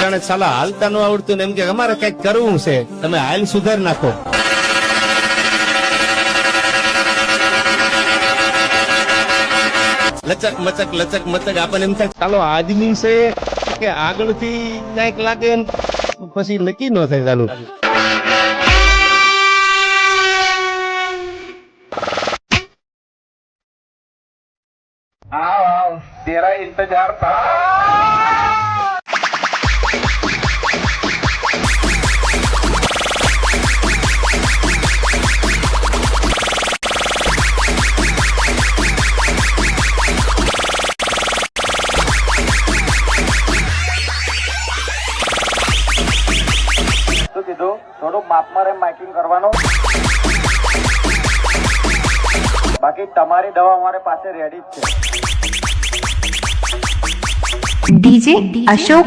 બિચારાને સાલા હાલતા ન આવડતું ને એમ કે અમારે કઈક કરવું છે, તમે હાલ સુધાર નાખો. લચક મચક લચક મચક આપણને એમ થાય ચાલો આદમી છે કે આગળથી કઈક લાગે ને પછી નક્કી ન થાય ચાલુ. आओ तेरा इंतजार था. શું કીધું? થોડું માપમાં રે માઇકિંગ કરવાનું. બાકી તમારી દવા અમારે પાસે રેડી જ છે. DJ Ashok